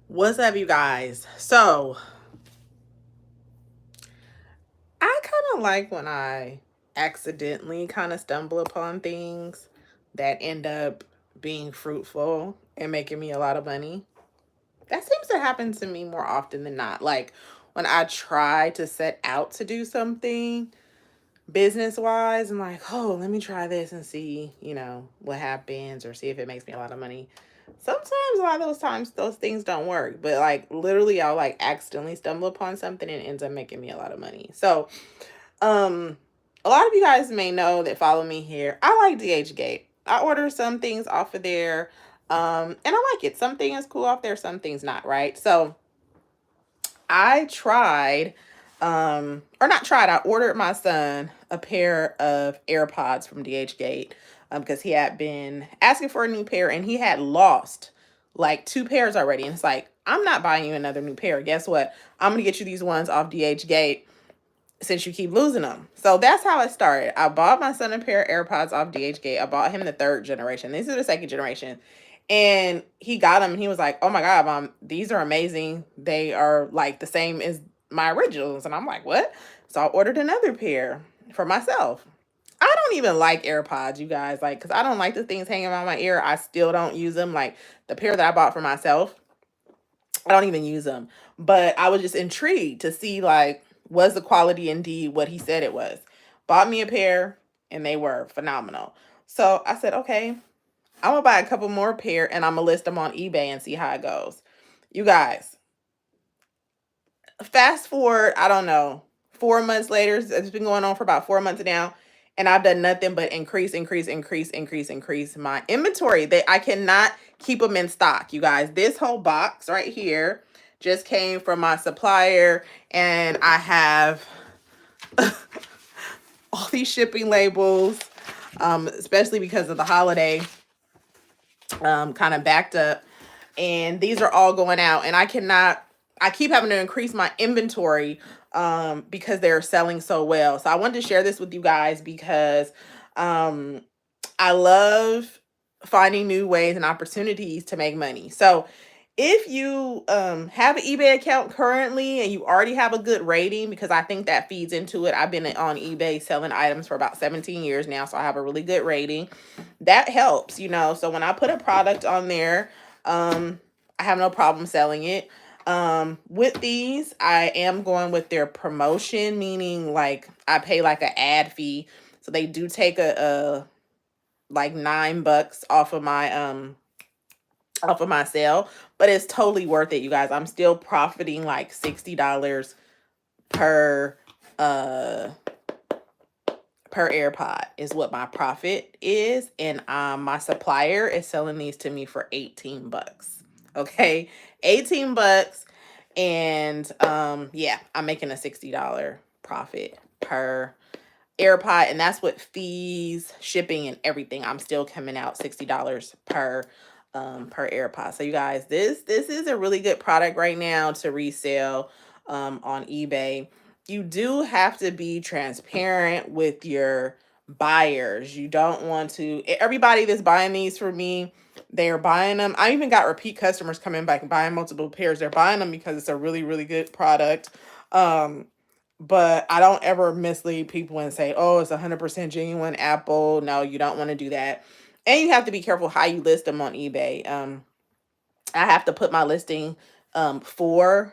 What's up, you guys? So, I kind of like when I accidentally kind of stumble upon things that end up being fruitful and making me a lot of money. That seems to happen to me more often than not. Like when I try to set out to do something business wise, I'm like, oh, let me try this and see, what happens or see if it makes me a lot of money. Sometimes a lot of those times those things don't work, but like literally I'll like accidentally stumble upon something and it ends up making me a lot of money. So, um, a lot of you guys may know that follow me here. I like dhgate. I order some things off of there. And I like it. Some things cool off there, some things not, right? So I tried, or not tried, I ordered my son a pair of AirPods from DHgate because he had been asking for a new pair and he had lost like two pairs already. And it's like, I'm not buying you another new pair. Guess what? I'm going to get you these ones off DHgate since you keep losing them. So that's how it started. I bought my son a pair of AirPods off DHgate. I bought him the third generation. These are the second generation. And he got them and he was like, oh my God, Mom, these are amazing. They are like the same as my originals. And I'm like, what? So I ordered another pair for myself. I don't even like AirPods, you guys, like, because I don't like the things hanging around my ear. I still don't use them. Like the pair that I bought for myself, I don't even use them. But I was just intrigued to see, like, was the quality indeed what he said it was? Bought me a pair and they were phenomenal. So I said, okay, I'm gonna buy a couple more pair and I'm gonna list them on eBay and see how it goes. You guys, fast forward, I don't know, 4 months later, it's been going on for about 4 months now, and I've done nothing but increase my inventory. That I cannot keep them in stock, you guys. This whole box right here just came from my supplier, and I have all these shipping labels, especially because of the holiday, kind of backed up, and these are all going out, and I keep having to increase my inventory because they're selling so well. So I wanted to share this with you guys because um I love finding new ways and opportunities to make money. So if you have an eBay account currently and you already have a good rating, because I think that feeds into it. I've been on eBay selling items for about 17 years now, so I have a really good rating. That helps, So when I put a product on there, I have no problem selling it. With these, I am going with their promotion, meaning like I pay like an ad fee. So they do take a like $9 off of my sale, but it's totally worth it, you guys. I'm still profiting like $60 per uh per AirPod is what my profit is, and my supplier is selling these to me for $18. Okay, $18, and yeah, I'm making a $60 profit per AirPod, and that's with fees, shipping, and everything. I'm still coming out $60 per AirPod. So you guys, this is a really good product right now to resell on eBay. You do have to be transparent with your buyers. You don't want to, everybody that's buying these for me, they're buying them. I even got repeat customers coming back and buying multiple pairs. They're buying them because it's a really, really good product. But I don't ever mislead people and say, oh, it's 100% genuine Apple. No, you don't want to do that. And you have to be careful how you list them on eBay. I have to put my listing for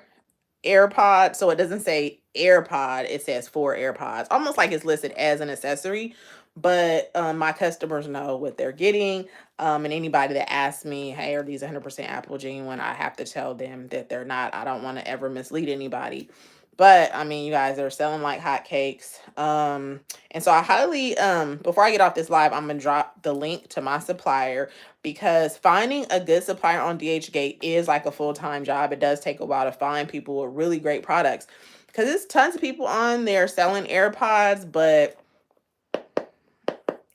AirPod, so it doesn't say AirPod, it says for AirPods, almost like it's listed as an accessory. But my customers know what they're getting. And anybody that asks me, hey, are these 100% Apple genuine, I have to tell them that they're not. I don't want to ever mislead anybody. But I mean, you guys are selling like hotcakes. And so I highly, before I get off this live, I'm gonna drop the link to my supplier, because finding a good supplier on DHgate is like a full-time job. It does take a while to find people with really great products, because there's tons of people on there selling AirPods, but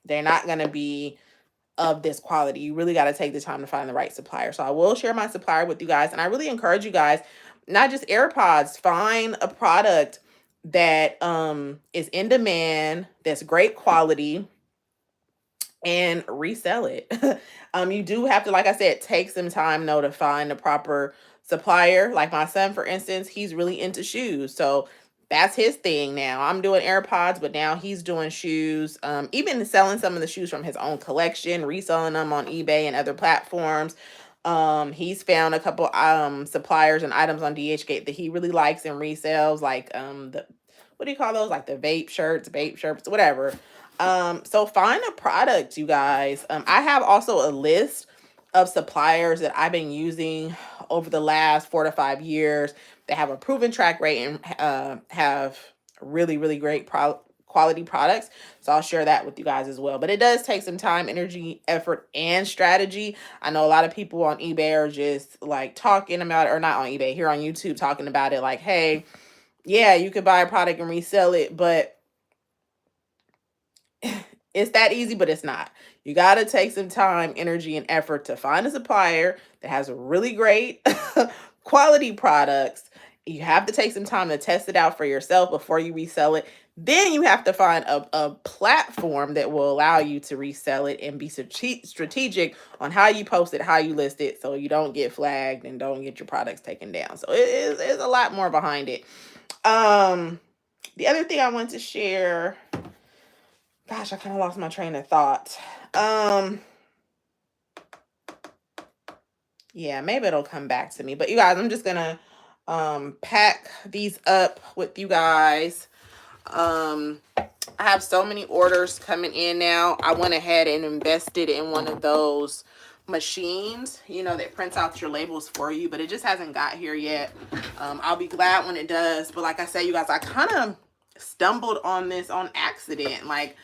they're not going to be of this quality. You really got to take the time to find the right supplier. So I will share my supplier with you guys, and I really encourage you guys, not just AirPods, find a product that is in demand, that's great quality, and resell it. You do have to, like I said, take some time though to find the proper supplier. Like my son, for instance, he's really into shoes. So that's his thing now. I'm doing AirPods, but now he's doing shoes. Even selling some of the shoes from his own collection, reselling them on eBay and other platforms. He's found a couple suppliers and items on dhgate that he really likes and resells, like the, what do you call those? Like the vape shirts, whatever. So find a product, you guys. I have also a list of suppliers that I've been using over the last 4 to 5 years that have a proven track rate and have really, really great quality products. So I'll share that with you guys as well. But it does take some time, energy, effort, and strategy. I know a lot of people on eBay are just like talking about it, or not on eBay, here on YouTube talking about it like, hey, yeah, you could buy a product and resell it, but it's that easy, but it's not. You got to take some time, energy, and effort to find a supplier that has really great quality products. You have to take some time to test it out for yourself before you resell it. Then you have to find a platform that will allow you to resell it and be strategic on how you post it, how you list it, so you don't get flagged and don't get your products taken down. So it's a lot more behind it. The other thing I want to share, gosh, I kind of lost my train of thought. Yeah, maybe it'll come back to me. But you guys, I'm just gonna pack these up with you guys. I have so many orders coming in now. I went ahead and invested in one of those machines, you know, that prints out your labels for you, but it just hasn't got here yet. I'll be glad when it does. But like I said, you guys, I kind of stumbled on this on accident. Like,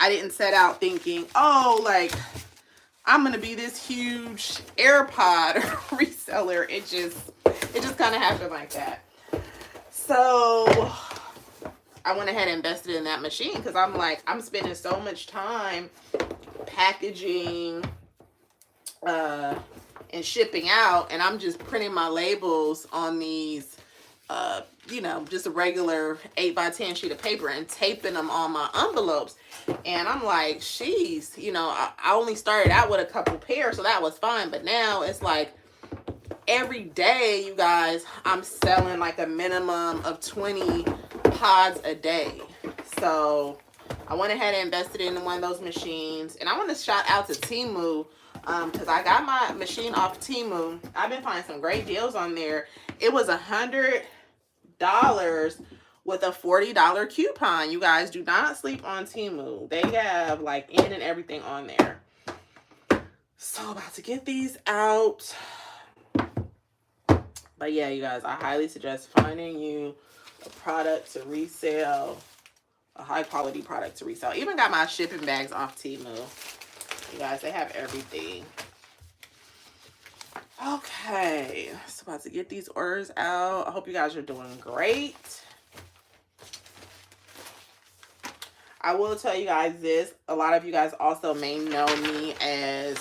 I didn't set out thinking, oh, like, I'm gonna be this huge AirPod reseller. It just kind of happened like that. So I went ahead and invested in that machine because I'm like, I'm spending so much time packaging and shipping out, and I'm just printing my labels on these you know, just a regular 8x10 sheet of paper and taping them on my envelopes. And I'm like, sheesh, you know, I only started out with a couple pairs, so that was fine. But now it's like every day, you guys, I'm selling like a minimum of 20 pods a day. So I went ahead and invested in one of those machines. And I want to shout out to Temu, because I got my machine off Temu. I've been finding some great deals on there. It was $100 with a $40 coupon. You guys, do not sleep on Temu. They have like in and everything on there. So about to get these out. But yeah, you guys, I highly suggest finding you a product to resell, a high quality product to resell. I even got my shipping bags off Temu. You guys, they have everything. Okay, so about to get these orders out. I hope you guys are doing great. I will tell you guys this. A lot of you guys also may know me as,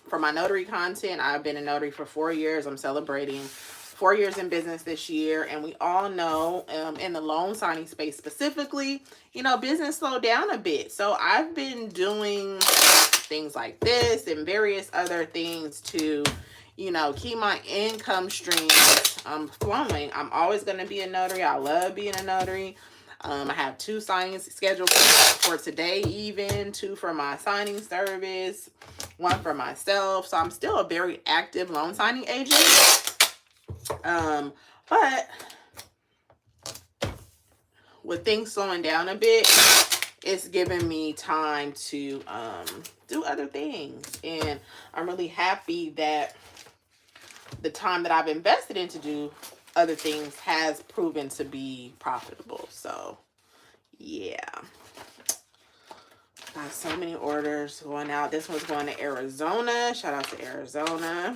for my notary content. I've been a notary for 4 years. I'm celebrating 4 years in business this year. And we all know, in the loan signing space specifically, you know, business slowed down a bit. So I've been doing things like this and various other things to, you know, keep my income streams flowing. I'm always going to be a notary. I love being a notary. I have 2 signings scheduled for today, even 2 for my signing service, 1 for myself. So I'm still a very active loan signing agent. But with things slowing down a bit, it's giving me time to do other things. And I'm really happy that the time that I've invested in to do other things has proven to be profitable. So yeah, got so many orders going out. This one's going to Arizona. Shout out to Arizona.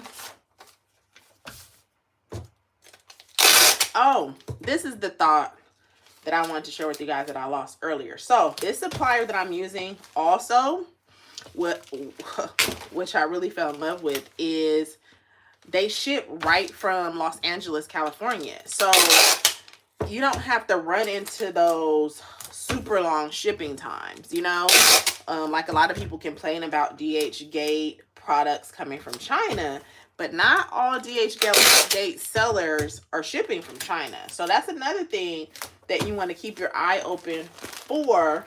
Oh, this is the thought that I wanted to share with you guys that I lost earlier. So this supplier that I'm using also, which I really fell in love with, is they ship right from Los Angeles, California. So you don't have to run into those super long shipping times, you know? Like a lot of people complain about dhgate products coming from China, but not all dhgate sellers are shipping from China. So that's another thing that you want to keep your eye open for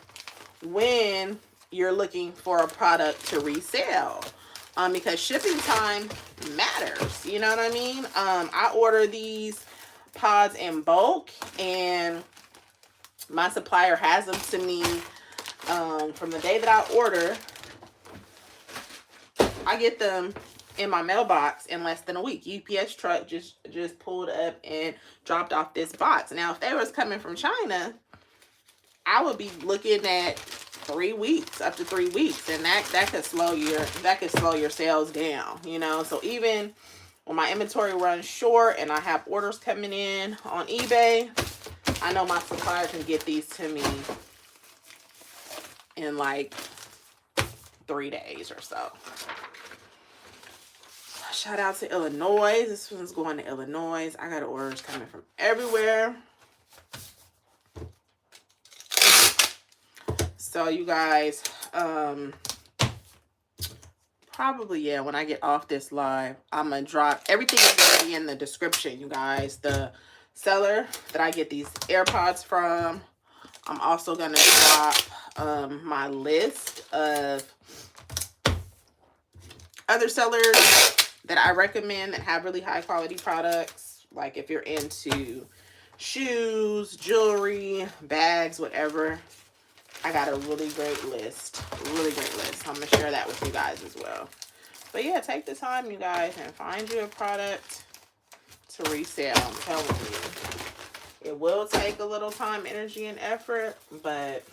when you're looking for a product to resell. Because shipping time matters. You know what I mean? I order these pods in bulk, and my supplier has them to me from the day that I order. I get them in my mailbox in less than a week. UPS truck just pulled up and dropped off this box. Now, if they was coming from China, I would be looking at 3 weeks, up to 3 weeks, and that could slow your sales down, you know. So even when my inventory runs short and I have orders coming in on eBay, I know my supplier can get these to me in like 3 days or so. Shout out to Illinois. This one's going to Illinois. I got orders coming from everywhere. So you guys, probably, yeah, when I get off this live, I'm going to drop everything is going to be in the description, you guys. The seller that I get these AirPods from. I'm also going to drop my list of other sellers that I recommend that have really high quality products. Like if you're into shoes, jewelry, bags, whatever, I got a really great list. Really great list. I'm going to share that with you guys as well. But yeah, take the time, you guys, and find you a product to resell. I'm telling you. It will take a little time, energy, and effort, but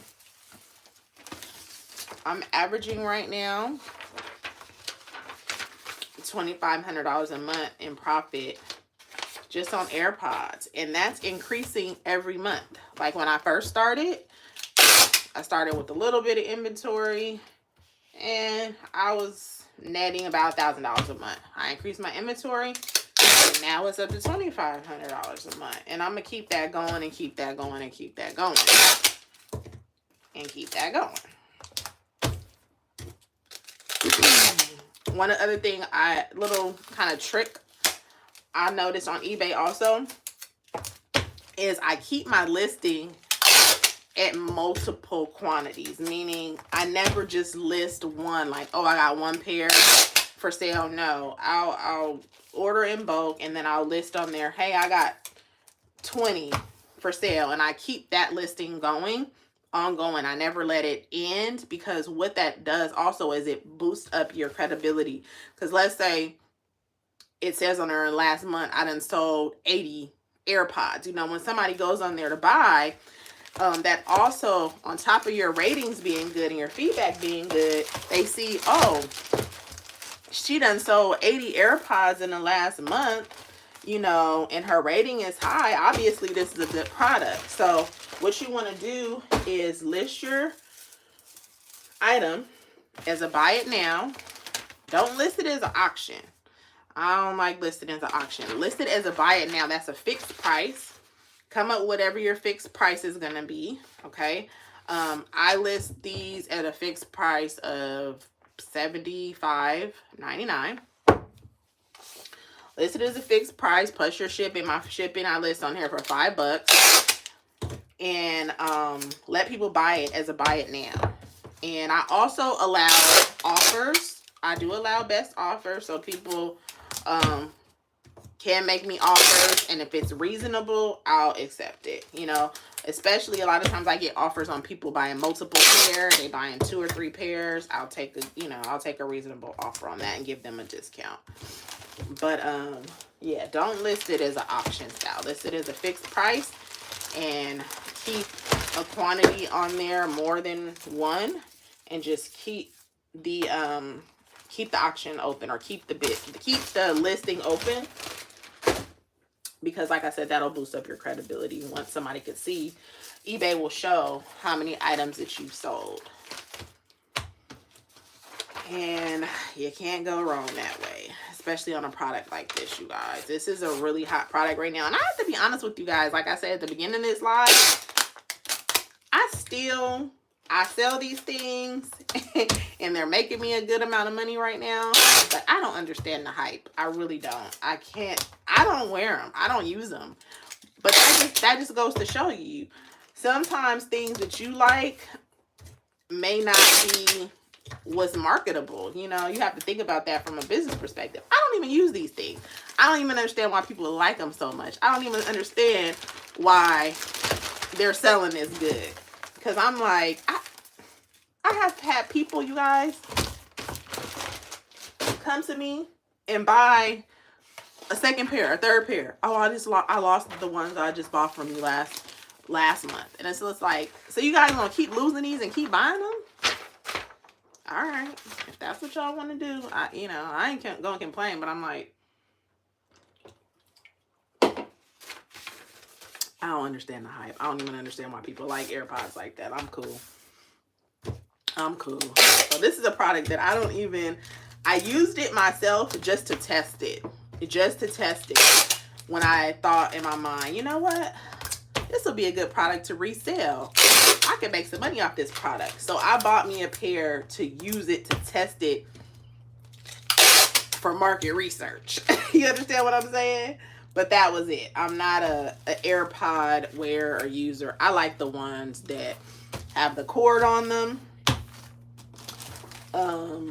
I'm averaging right now $2,500 a month in profit just on AirPods, and that's increasing every month. Like when I first started, I started with a little bit of inventory, and I was netting about $1,000 a month. I increased my inventory, and now it's up to $2,500 a month, and I'm gonna keep that going and keep that going and keep that going and keep that going. One other thing, little kind of trick I noticed on eBay also is I keep my listing at multiple quantities, meaning I never just list one, like, oh, I got one pair for sale. No, I'll order in bulk, and then I'll list on there, hey, I got 20 for sale, and I keep that listing going, ongoing. I never let it end, because what that does also is it boosts up your credibility. Because let's say it says on there last month I done sold 80 AirPods. You know, when somebody goes on there to buy, that also, on top of your ratings being good and your feedback being good, they see, oh, she done sold 80 AirPods in the last month, you know, and her rating is high. Obviously, this is a good product. So what you want to do is list your item as a buy it now. Don't list it as an auction. I don't like listing as an auction. List it as a buy it now. That's a fixed price. Come up with whatever your fixed price is going to be. Okay. I list these at a fixed price of $75.99. List it as a fixed price plus your shipping. My shipping I list on here for $5. And let people buy it as a buy it now. And I also allow offers. I do allow best offers, so people can make me offers, and if it's reasonable, I'll accept it. You know, especially a lot of times I get offers on people buying multiple pairs. They buying 2 or 3 pairs. I'll take a reasonable offer on that and give them a discount. But yeah, don't list it as an auction style. List it as a fixed price, and keep a quantity on there, more than one, and just keep the auction open, or keep the listing open, because like I said, that'll boost up your credibility. Once somebody could see, eBay will show how many items that you've sold, and you can't go wrong that way, especially on a product like this, you guys. This is a really hot product right now, and I have to be honest with you guys. Like I said at the beginning of this live, I still I sell these things and they're making me a good amount of money right now, but I don't understand the hype. I really don't. I don't wear them. I don't use them. But that just goes to show you, sometimes things that you like may not be what's marketable. You know, you have to think about that from a business perspective. I don't even use these things. I don't even understand why people like them so much. I don't even understand why they're selling this good. Because I'm like, I have had people, you guys, come to me and buy a second pair, a third pair. Oh, I lost the ones that I just bought from you last month. And so it's like, so you guys gonna keep losing these and keep buying them? All right, if that's what y'all want to do, I ain't gonna complain. But I'm like, I don't understand the hype. I don't even understand why people like AirPods like that. I'm cool. So this is a product that I used it myself just to test it. When I thought in my mind, you know what? This will be a good product to resell. I can make some money off this product. So I bought me a pair to use it, to test it for market research. You understand what I'm saying? But that was it. I'm not a AirPod wearer or user. I like the ones that have the cord on them. But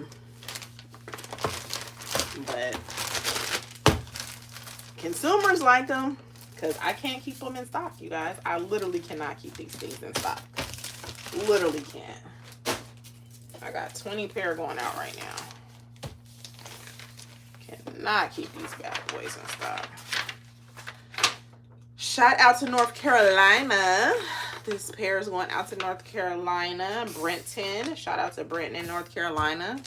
consumers like them because I can't keep them in stock, you guys. I literally cannot keep these things in stock. Literally can't. I got 20 pair going out right now. Cannot keep these bad boys in stock. Shout out to North Carolina. This pair is going out to North Carolina. Brenton. Shout out to Brenton in North Carolina.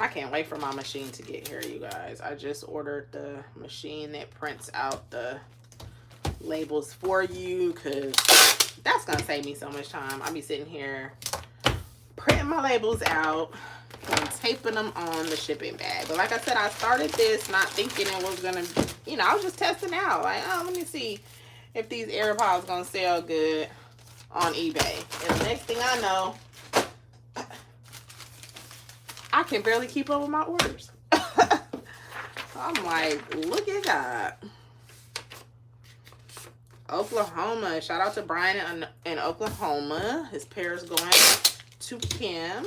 I can't wait for my machine to get here, you guys. I just ordered the machine that prints out the labels for you because that's going to save me so much time. I'll be sitting here printing my labels out and taping them on the shipping bag. But like I said, I started this not thinking it was going to, I was just testing out. Like, oh, let me see if these AirPods going to sell good on eBay. And the next thing I know, I can barely keep up with my orders. I'm like, look at that. Oklahoma. Shout out to Brian in Oklahoma. His pair is going to Kim.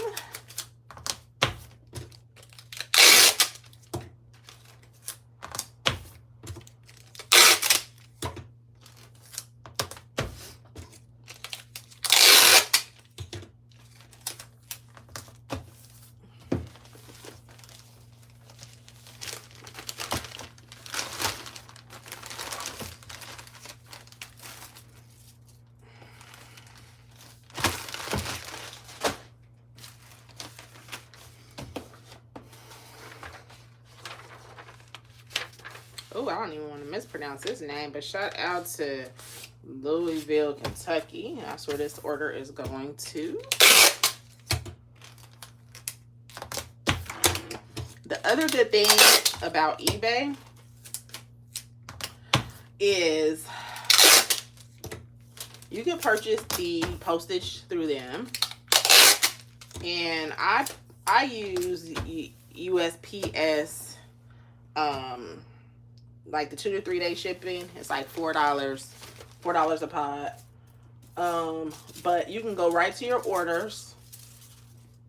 Oh, I don't even want to mispronounce his name, but shout out to Louisville, Kentucky. That's where this order is going to. The other good thing about eBay is you can purchase the postage through them. And I use USPS, like the 2 to 3 day shipping. It's like $4 a pod. But you can go right to your orders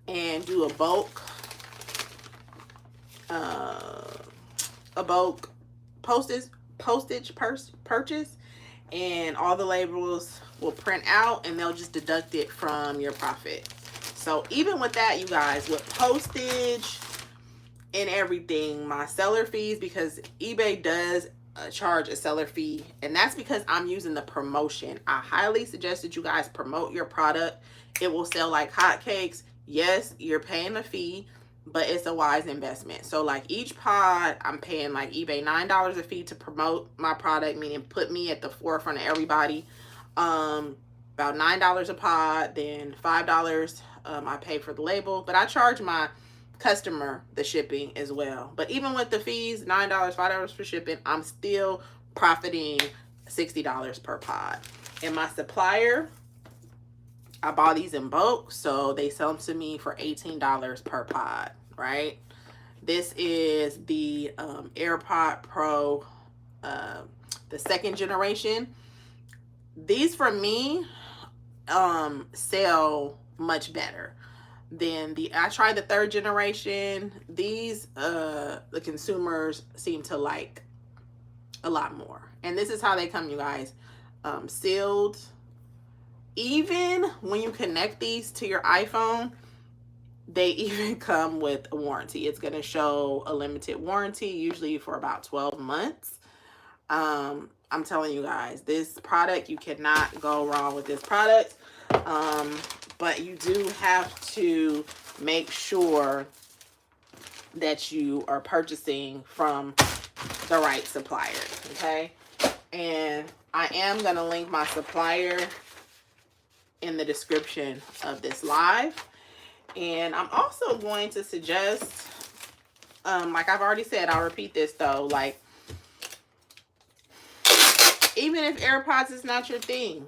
and do a bulk postage purchase, and all the labels will print out and they'll just deduct it from your profit. So even with that, you guys, with postage and everything, my seller fees, because eBay does charge a seller fee, and that's because I'm using the promotion. I highly suggest that you guys promote your product. It will sell like hotcakes. Yes, you're paying a fee, but it's a wise investment. So like each pod, I'm paying like eBay $9 a fee to promote my product, meaning put me at the forefront of everybody. About $9 a pod, then $5 I pay for the label. But I charge my customer the shipping as well. But even with the fees, $9, $5 for shipping, I'm still profiting $60 per pod. And my supplier, I bought these in bulk, so they sell them to me for $18 per pod, right? This is the AirPod Pro, the second generation. These for me sell much better than I tried the third generation. These the consumers seem to like a lot more. And this is how they come, you guys. Sealed. Even when you connect these to your iPhone, they even come with a warranty. It's going to show a limited warranty, usually for about 12 months. I'm telling you guys, this product, you cannot go wrong with this product. But you do have to make sure that you are purchasing from the right supplier, okay? And I am going to link my supplier in the description of this live. And I'm also going to suggest, like I've already said, I'll repeat this though, like, even if AirPods is not your thing,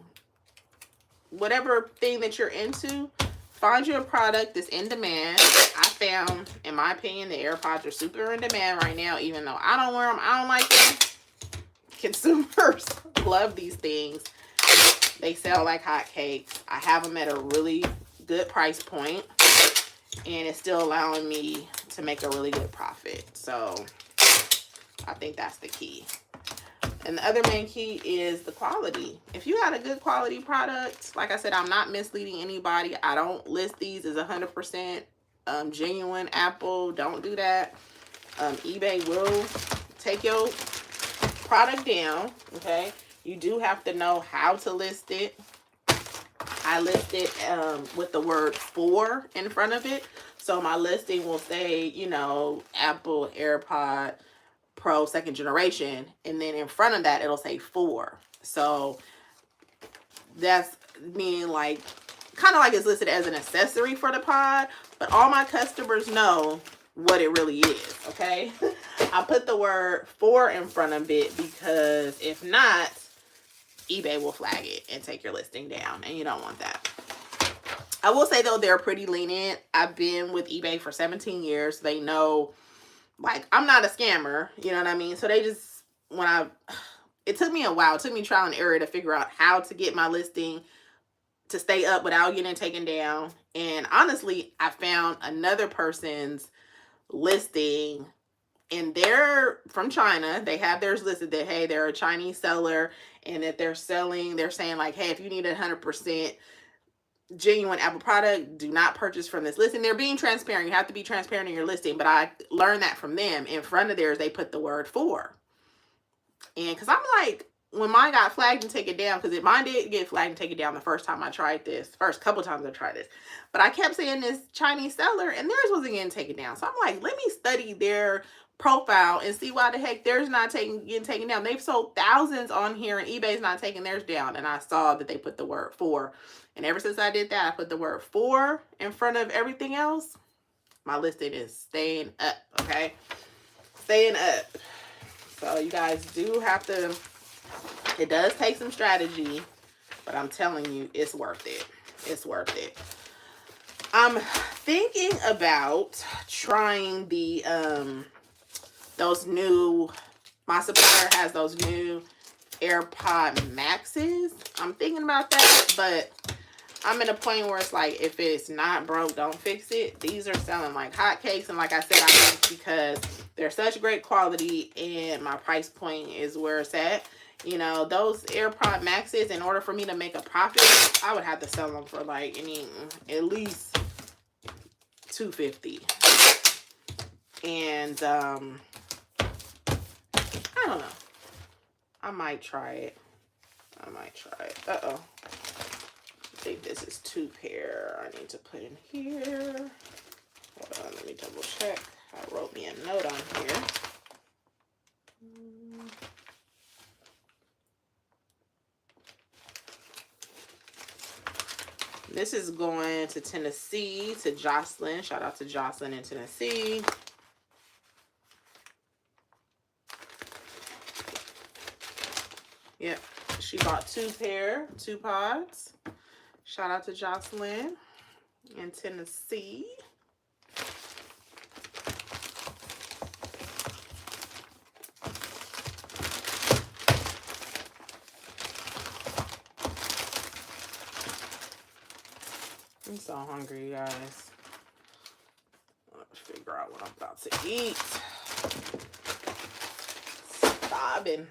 whatever thing that you're into, find you a product that's in demand. I found, in my opinion, the AirPods are super in demand right now, even though I don't wear them, I don't like them. Consumers love these things. They sell like hotcakes. I have them at a really good price point, and it's still allowing me to make a really good profit. So I think that's the key. And the other main key is the quality. If you got a good quality product, like I said, I'm not misleading anybody. I don't list these as 100% genuine Apple. Don't do that. eBay will take your product down, okay? You do have to know how to list it. I list it with the word "for" in front of it. So my listing will say, you know, Apple AirPod Pro second generation, and then in front of that it'll say "for." So that's meaning like kind of like it's listed as an accessory for the pod, but all my customers know what it really is, okay? I put the word "for" in front of it because if not, eBay will flag it and take your listing down, and you don't want that. I will say though, they're pretty lenient. I've been with eBay for 17 years. They know, like, I'm not a scammer, you know what I mean? So they just, it took me a while. It took me trial and error to figure out how to get my listing to stay up without getting taken down. And honestly, I found another person's listing, and they're from China. They have theirs listed that, hey, they're a Chinese seller, and that they're saying like, hey, if you need a 100% genuine Apple product, do not purchase from this listing. They're being transparent. You have to be transparent in your listing, but I learned that from them. In front of theirs, they put the word "for." And because I'm like, when mine got flagged and taken down, because mine did get flagged and taken down the first time I tried this, first couple times I tried this, but I kept saying this Chinese seller, and theirs wasn't getting taken down. So I'm like, let me study their profile and see why the heck theirs not getting taken down. They've sold thousands on here, and eBay's not taking theirs down. And I saw that they put the word "for." And ever since I did that, I put the word "for" in front of everything else. My listing is staying up, okay? Staying up. So you guys do have to, it does take some strategy, but I'm telling you, it's worth it. It's worth it. I'm thinking about trying the, those new, my supplier has those new AirPod Maxes. I'm thinking about that, but I'm in a point where it's like, if it's not broke, don't fix it. These are selling like hotcakes, and like I said, I think because they're such great quality and my price point is where it's at. You know, those AirPod Maxes, in order for me to make a profit, I would have to sell them for like at least $250. And I don't know. I might try it. Uh-oh. I think this is 2 pair I need to put in here. Hold on, let me double check. I wrote me a note on here. This is going to Tennessee, to Jocelyn. Shout out to Jocelyn in Tennessee. Yep, she bought 2 pods. Shout out to Jocelyn in Tennessee. I'm so hungry, you guys. Let's figure out what I'm about to eat. Starving.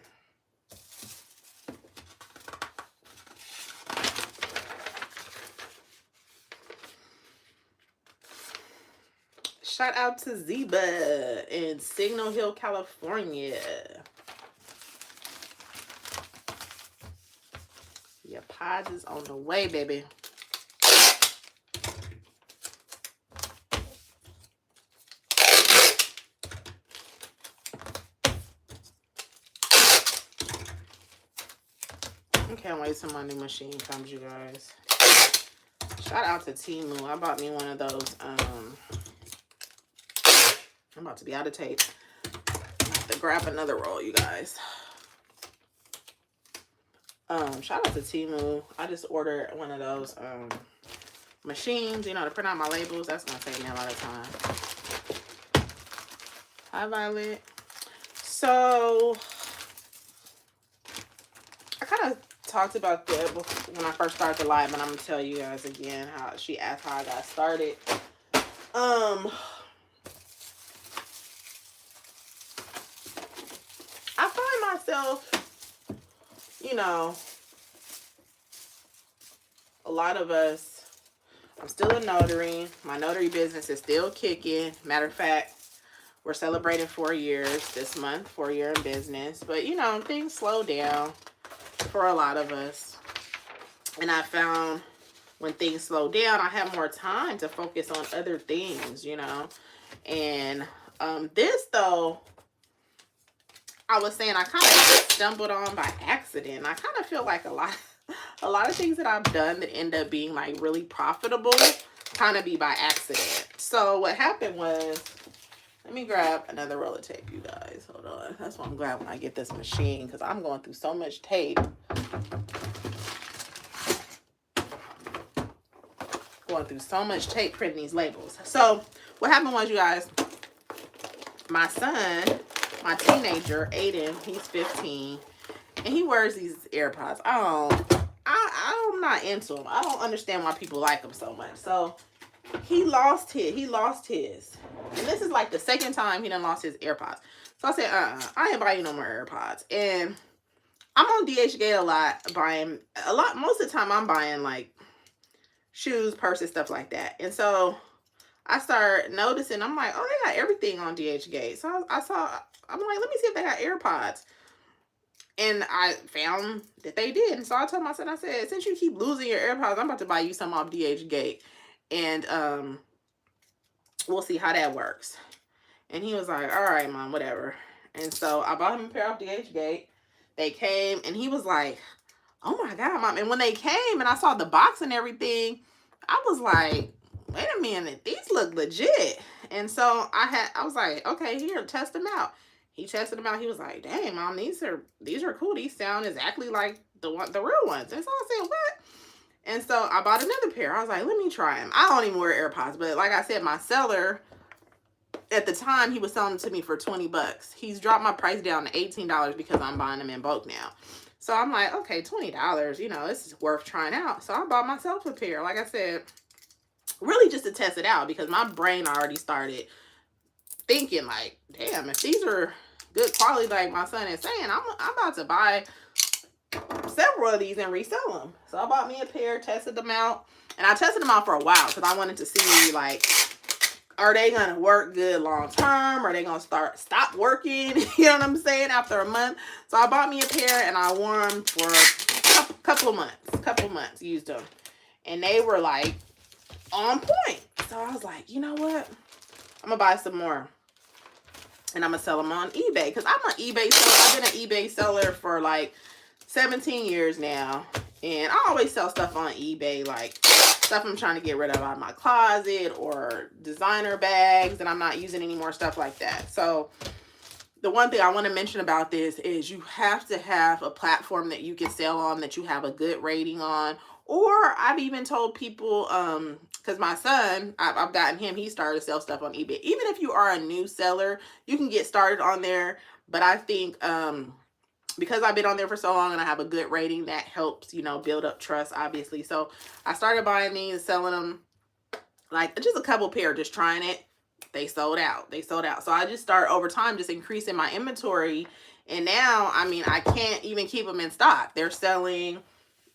Shout out to Zeba in Signal Hill, California. Your pods is on the way, baby. I can't wait till my new machine comes, you guys. Shout out to Temu. I bought me one of those. I'm about to be out of tape. I have to grab another roll, you guys. Shout out to Temu. I just ordered one of those machines, you know, to print out my labels. That's gonna save me a lot of time. Hi, Violet. So I kind of talked about that when I first started the live, but I'm gonna tell you guys again how she asked how I got started. I find myself, you know, a lot of us, I'm still a notary. My notary business is still kicking. Matter of fact, we're celebrating 4 years this month, 4 year in business. But, you know, things slow down for a lot of us. And I found when things slow down, I have more time to focus on other things, you know. And this, though, I was saying I kind of stumbled on by accident. I kind of feel like a lot of things that I've done that end up being like really profitable kind of be by accident. So what happened was, let me grab another roll of tape, you guys. Hold on. That's why I'm glad when I get this machine, because I'm going through so much tape. Going through so much tape printing these labels. So what happened was, you guys, my son, my teenager, Aiden, he's 15, and he wears these AirPods. I'm not into them. I don't understand why people like them so much. So he lost his. And this is like the second time he done lost his AirPods. So I said, I ain't buying no more AirPods. And I'm on dhgate a lot, most of the time I'm buying like shoes, purses, stuff like that. And so I started noticing, I'm like, oh, they got everything on dhgate. So I'm like, let me see if they got AirPods. And I found that they did. And so I told my son, I said, since you keep losing your AirPods, I'm about to buy you some off dhgate. And we'll see how that works. And he was like, all right, Mom, whatever. And so I bought him a pair off dhgate. They came, and he was like, oh my God, Mom. And when they came and I saw the box and everything, I was like, wait a minute, these look legit. And so I was like, okay, here, test them out. He tested them out. He was like, dang, Mom, these are cool. These sound exactly like the real ones. And so I said, what? And so I bought another pair. I was like, let me try them. I don't even wear AirPods, but like I said, my seller, at the time, he was selling them to me for 20 bucks. He's dropped my price down to $18 because I'm buying them in bulk now. So I'm like, okay, $20, you know, this is worth trying out. So I bought myself a pair, like I said, really just to test it out, because my brain already started thinking like, damn, if these are good quality like my son is saying, I'm about to buy several of these and resell them. So I bought me a pair, tested them out, and I tested them out for a while because I wanted to see, like, are they gonna work good long term? Are they gonna stop working? You know what I'm saying? After a month. So I bought me a pair and I wore them for a couple of months, used them, and they were like on point. So I was like, you know what? I'm gonna buy some more, and I'm gonna sell them on eBay, because I'm an eBay seller. I've been an eBay seller for like 17 years now, And I always sell stuff on eBay, like stuff I'm trying to get rid of out of my closet, or designer bags that I'm not using anymore, stuff like that. So the one thing I want to mention about this is you have to have a platform that you can sell on, that you have a good rating on. Or I've even told people, because my son, I've gotten him, he started to sell stuff on eBay. Even if you are a new seller, you can get started on there. But I think because I've been on there for so long and I have a good rating, that helps, you know, build up trust, obviously. So I started buying these, selling them, like just a couple pair, just trying it. They sold out. They sold out. So I just started over time just increasing my inventory. And now, I mean, I can't even keep them in stock. They're selling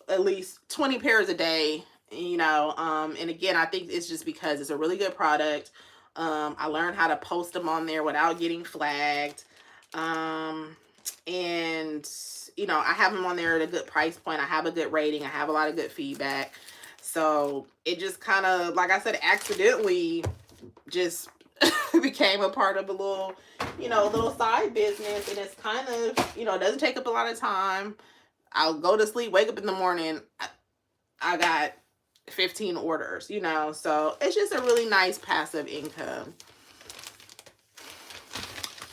at least 20 pairs a day, you know. And again, I think it's just because it's a really good product. I learned how to post them on there without getting flagged. And you know, I have them on there at a good price point. I have a good rating. I have a lot of good feedback. So it just kind of, like I said, accidentally just became a part of a little, you know, a little side business. And it's kind of, you know, it doesn't take up a lot of time. I'll go to sleep, wake up in the morning, I got 15 orders, you know. So it's just a really nice passive income.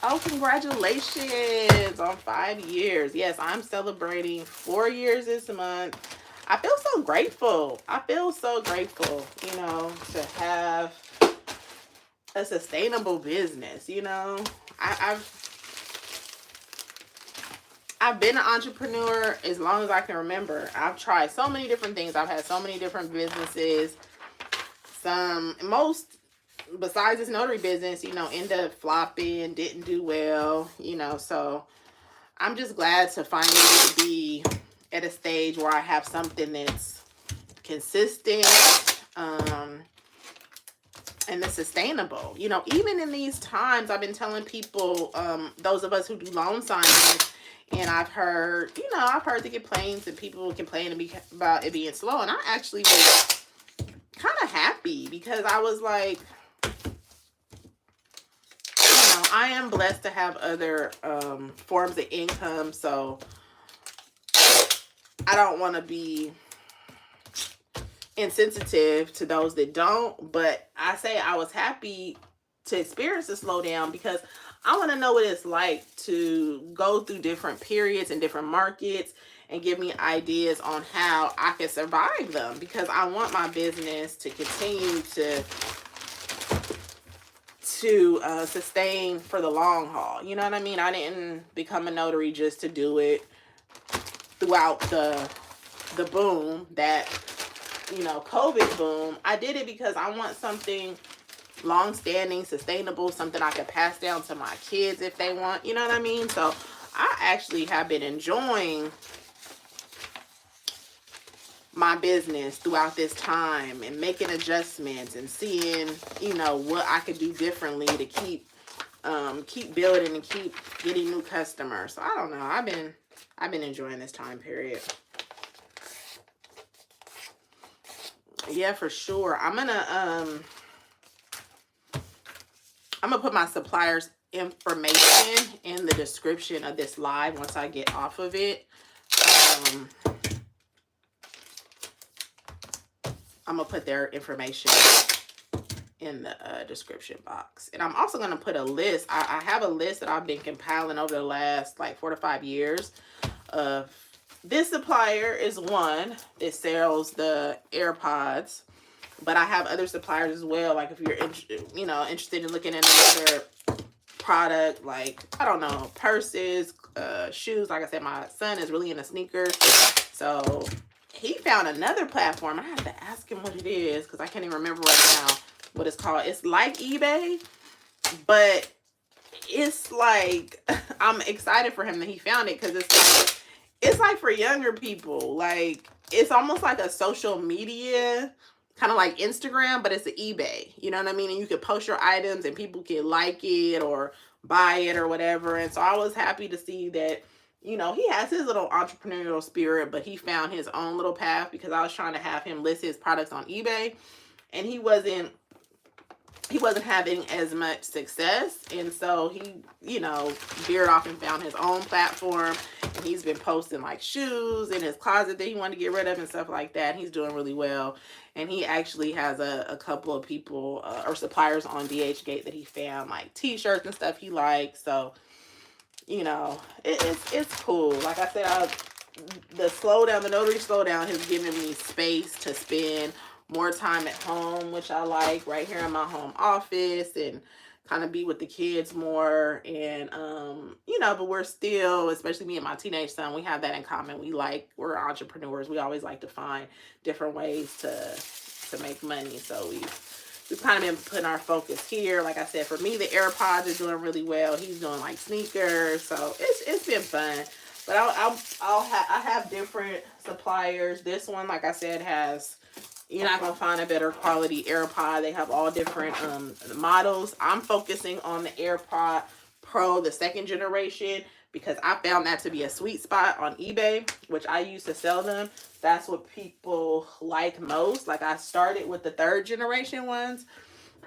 Oh, congratulations on 5 years. Yes, I'm celebrating 4 years this month. I feel so grateful. I feel so grateful, you know, to have a sustainable business, you know. I've been an entrepreneur as long as I can remember. I've tried so many different things. I've had so many different businesses. Most besides this notary business, you know, ended up flopping, didn't do well, you know. So I'm just glad to finally be at a stage where I have something that's consistent, and it's sustainable. You know, even in these times, I've been telling people, those of us who do loan signings, and I've heard, you know, I've heard the complaints and people complaining about it being slow. And I actually was kind of happy because I was like, you know, I am blessed to have other forms of income. So I don't want to be insensitive to those that don't. But I say I was happy to experience the slowdown because I want to know what it's like to go through different periods and different markets and give me ideas on how I can survive them, because I want my business to continue to sustain for the long haul. You know what I mean? I didn't become a notary just to do it throughout the boom, that, you know, COVID boom. I did it because I want something long-standing, sustainable, something I can pass down to my kids if they want, you know what I mean? So I actually have been enjoying my business throughout this time and making adjustments and seeing, you know, what I could do differently to keep building and keep getting new customers. So I don't know, I've been enjoying this time period. Yeah, for sure. I'm gonna put my supplier's information in the description of this live once I get off of it. I'm gonna put their information in the description box. And I'm also gonna put a list. I have a list that I've been compiling over the last like 4 to 5 years of, this supplier is one that sells the AirPods, but I have other suppliers as well. Like if you're interested in looking at another product, like, I don't know, purses, shoes. Like I said, my son is really into sneakers, so he found another platform. I have to ask him what it is because I can't even remember right now what it's called. It's like eBay, but it's like, I'm excited for him that he found it, because it's like for younger people. Like, it's almost like a social media, kind of like Instagram, but it's an eBay. You know what I mean? And you can post your items and people can like it or buy it or whatever. And so I was happy to see that, you know, he has his little entrepreneurial spirit, but he found his own little path, because I was trying to have him list his products on eBay and he wasn't having as much success. And so he, you know, veered off and found his own platform. He's been posting like shoes in his closet that he wanted to get rid of and stuff like that. He's doing really well. And he actually has a couple of people or suppliers on dhgate that he found, like t-shirts and stuff he likes. So, you know, it's cool. Like I said, the slowdown, the notary slowdown has given me space to spend more time at home, which I like, right here in my home office, and kind of be with the kids more. And you know, but we're still, especially me and my teenage son, we have that in common. We're entrepreneurs. We always like to find different ways to make money. So we've kind of been putting our focus here. Like I said, for me, the AirPods are doing really well. He's doing like sneakers, so it's been fun. But I have different suppliers. This one, like I said, you're not gonna find a better quality AirPod. They have all different models. I'm focusing on the AirPod Pro, the 2nd generation, because I found that to be a sweet spot on eBay, which I used to sell them. That's what people like most. Like, I started with the 3rd generation ones,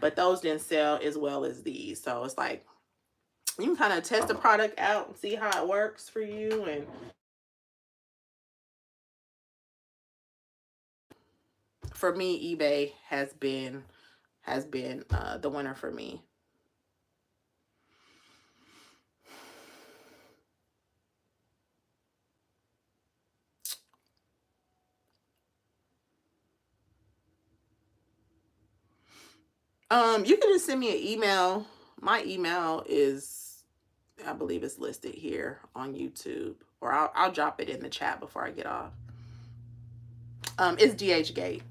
but those didn't sell as well as these. So it's like, you can kind of test the product out and see how it works for you. And for me, eBay has been the winner for me. You can just send me an email. My email is, I believe it's listed here on YouTube, or I'll drop it in the chat before I get off. It's dhgate.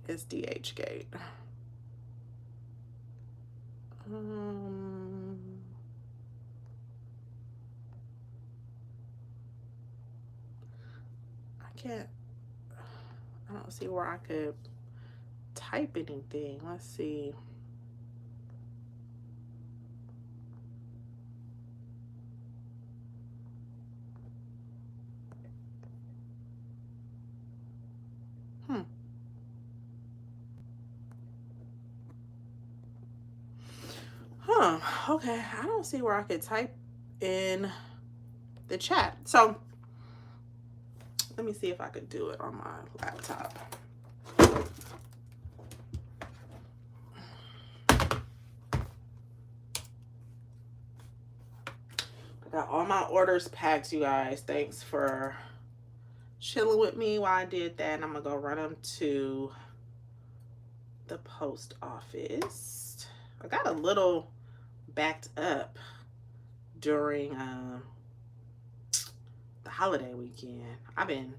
It's dhgate. I don't see where I could type anything. Let's see. Okay, I don't see where I could type in the chat. So let me see if I could do it on my laptop. I got all my orders packed, you guys. Thanks for chilling with me while I did that. And I'm gonna go run them to the post office. I got a little backed up during the holiday weekend. I've been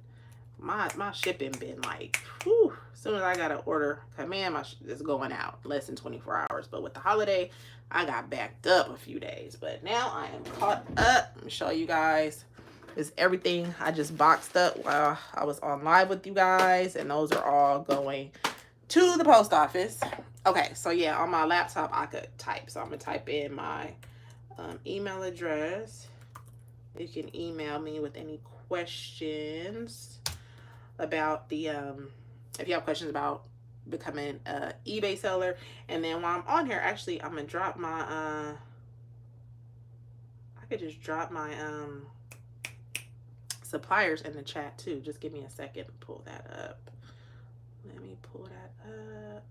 my shipping been like, whew, as soon as I got an order come in, it's going out less than 24 hours. But with the holiday, I got backed up a few days, but now I am caught up. Let me show you guys. Is everything I just boxed up while I was on live with you guys, and those are all going to the post office. Okay, so yeah, on my laptop I could type, so I'm gonna type in my email address. You can email me with any questions about the if you have questions about becoming a eBay seller. And then while I'm on here, actually, I'm gonna drop my I could just drop my suppliers in the chat too. Just give me a second to pull that up. Let me pull that up.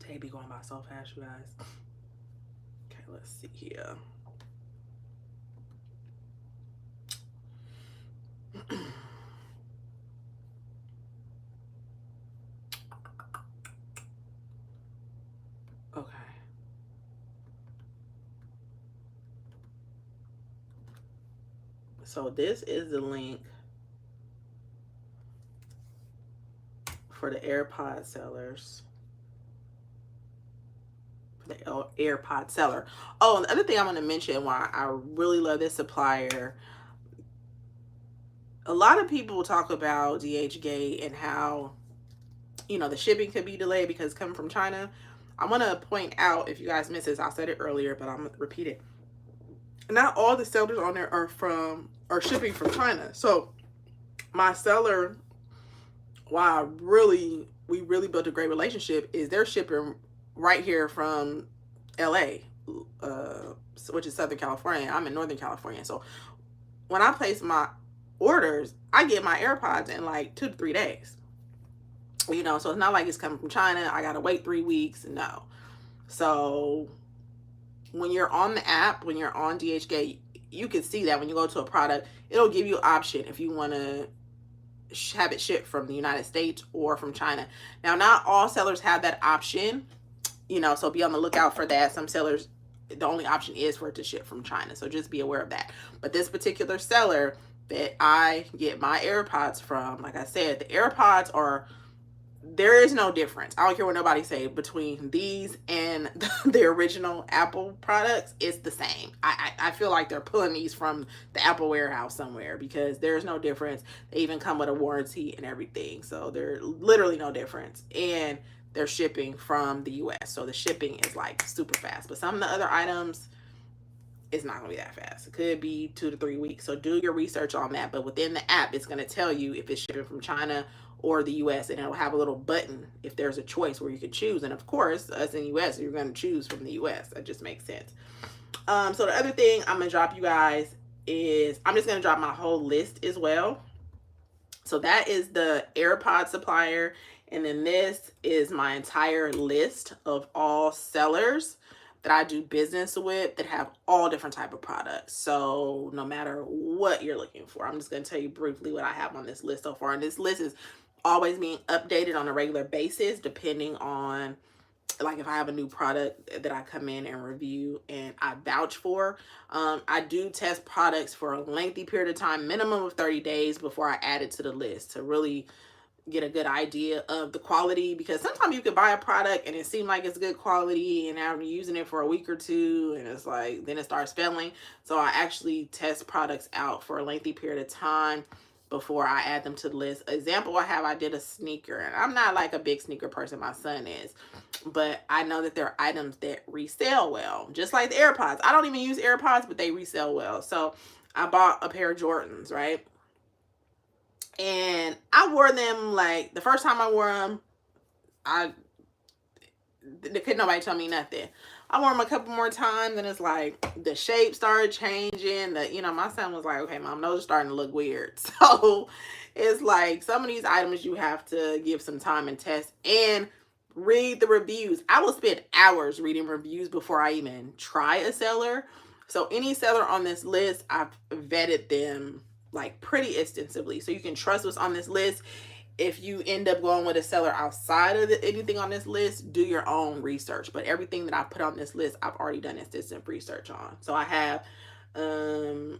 Day be going by so fast, you guys. Okay, let's see here. Okay. So this is the link for the AirPod sellers. The AirPod seller. Oh, and the other thing I want to mention why I really love this supplier. A lot of people talk about dhgate and how, you know, the shipping could be delayed because it's coming from China. I want to point out, if you guys missed this, I said it earlier, but I'm going to repeat it. Not all the sellers on there are are shipping from China. So my seller, why we really built a great relationship, is they're shipping right here from LA, which is Southern California. I'm in Northern California. So when I place my orders, I get my AirPods in like 2 to 3 days. You know, so it's not like it's coming from China. I got to wait 3 weeks. No. So when you're on the app, when you're on DHgate, you can see that when you go to a product, it'll give you an option if you want to have it shipped from the United States or from China. Now, not all sellers have that option, you know, so be on the lookout for that. Some sellers, the only option is for it to ship from China. So just be aware of that. But this particular seller that I get my AirPods from, like I said, the AirPods are, there is no difference. I don't care what nobody say between these and the original Apple products. It's the same. I feel like they're pulling these from the Apple warehouse somewhere, because there's no difference. They even come with a warranty and everything. So there's literally no difference. And they're shipping from the US. So the shipping is like super fast. But some of the other items, it's not gonna be that fast. It could be 2 to 3 weeks. So do your research on that. But within the app, it's gonna tell you if it's shipping from China or the US, and it'll have a little button if there's a choice where you can choose. And of course, us in the US, you're gonna choose from the US. That just makes sense. So the other thing I'm gonna drop you guys is, I'm just gonna drop my whole list as well. So that is the AirPod supplier. And then this is my entire list of all sellers that I do business with that have all different type of products. So no matter what you're looking for, I'm just going to tell you briefly what I have on this list so far. And this list is always being updated on a regular basis, depending on, like, if I have a new product that I come in and review and I vouch for. I do test products for a lengthy period of time, minimum of 30 days, before I add it to the list, to really get a good idea of the quality. Because sometimes you could buy a product and it seems like it's good quality, and after using it for a week or two, and it's like, then it starts failing. So I actually test products out for a lengthy period of time before I add them to the list. Example I did a sneaker, and I'm not like a big sneaker person, my son is, but I know that there are items that resell well, just like the AirPods. I don't even use AirPods, but they resell well. So I bought a pair of Jordans, right? And I wore them, like, the first time I wore them, couldn't nobody tell me nothing. I wore them a couple more times, and it's like the shape started changing. My son was like, okay, mom, those are starting to look weird. So it's like some of these items you have to give some time and test and read the reviews. I will spend hours reading reviews before I even try a seller. So any seller on this list, I've vetted them like pretty extensively, so you can trust what's on this list. If you end up going with a seller outside of anything on this list, do your own research. But everything that I put on this list, I've already done extensive research on. So I have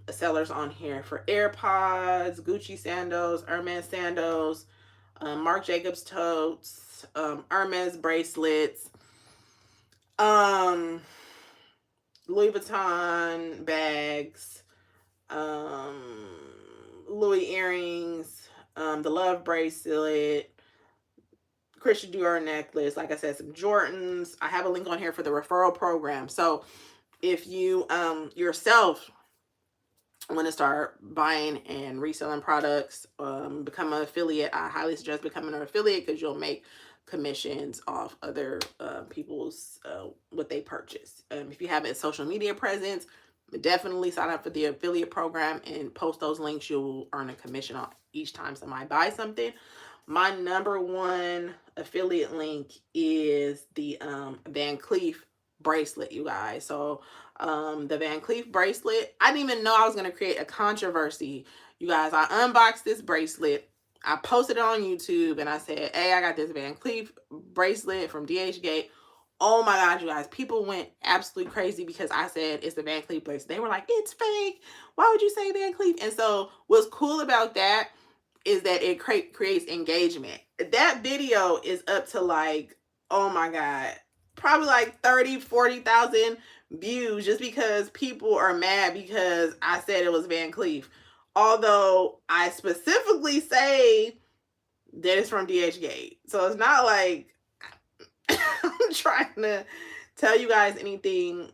sellers on here for AirPods, Gucci sandals, Hermes sandals, Marc Jacobs totes, Hermes bracelets, Louis Vuitton bags, Louis earrings, the Love bracelet, Christian Dior necklace, like I said, some Jordans. I have a link on here for the referral program. So if you yourself want to start buying and reselling products, become an affiliate, I highly suggest becoming an affiliate, because you'll make commissions off other people's what they purchase. If you have a social media presence, definitely sign up for the affiliate program and post those links. You'll earn a commission on each time somebody buys something. My number one affiliate link is the Van Cleef bracelet, you guys. So the Van Cleef bracelet, I didn't even know I was going to create a controversy. You guys, I unboxed this bracelet. I posted it on YouTube and I said, hey, I got this Van Cleef bracelet from DHgate. Oh my God, you guys, people went absolutely crazy because I said it's the Van Cleef bracelet. They were like, it's fake. Why would you say Van Cleef? And so what's cool about that is that it creates engagement. That video is up to like, oh my God, probably like 30, 40,000 views, just because people are mad because I said it was Van Cleef. Although I specifically say that it's from DHgate. So it's not like I'm trying to tell you guys anything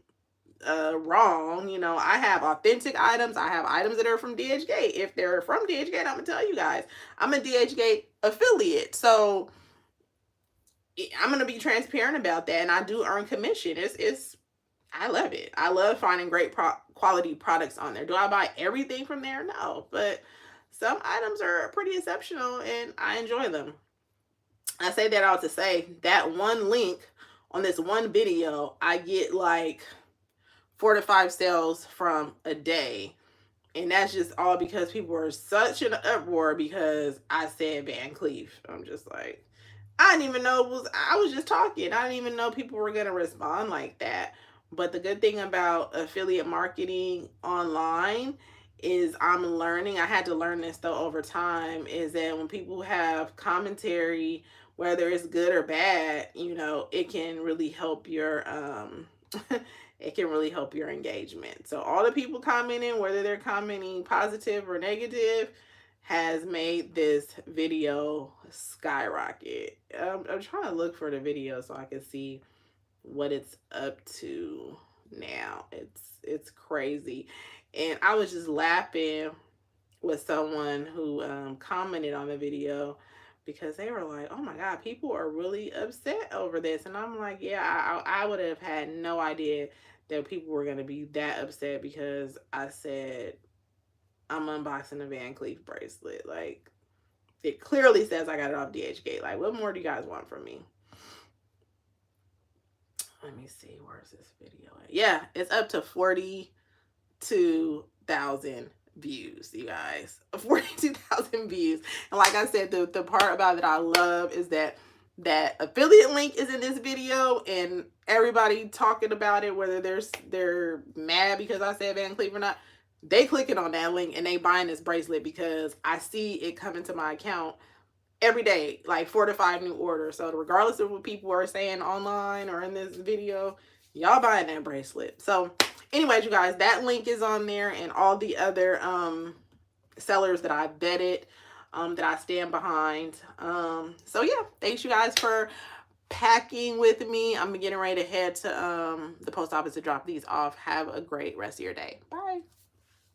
wrong. You know, I have authentic items. I have items that are from dhgate. If they're from dhgate, I'm gonna tell you guys. I'm a dhgate affiliate, so I'm gonna be transparent about that, and I do earn commission. It's I love it. I love finding great quality products on there. Do I buy everything from there? No, but some items are pretty exceptional and I enjoy them. I say that all to say that one link on this one video, I get like 4 to 5 sales from a day. And that's just all because people were such an uproar because I said Van Cleef. I'm just like, I didn't even know I was just talking. I didn't even know people were gonna respond like that. But the good thing about affiliate marketing online is I'm learning. I had to learn this though over time, is that when people have commentary, whether it's good or bad, you know, it can really help your it can really help your engagement. So all the people commenting, whether they're commenting positive or negative, has made this video skyrocket. I'm trying to look for the video so I can see what it's up to now. It's crazy. And I was just laughing with someone who commented on the video because they were like, oh my God, people are really upset over this. And I'm like, yeah, I would have had no idea that people were going to be that upset because I said I'm unboxing a Van Cleef bracelet. Like, it clearly says I got it off dhgate. Like, what more do you guys want from me? Let me see, where's this video at? Yeah, it's up to 42,000 views, you guys. 42,000 views. And like I said, the part about it I love is that affiliate link is in this video, and everybody talking about it, whether they're mad because I said Van Cleef or not, they clicking on that link and they buying this bracelet because I see it coming to my account every day, like 4 to 5 new orders. So regardless of what people are saying online or in this video, y'all buying that bracelet. So anyways, you guys, that link is on there, and all the other sellers that I vetted, that I stand behind. So yeah, thanks you guys for packing with me. I'm getting ready to head to the post office to drop these off. Have a great rest of your day. Bye.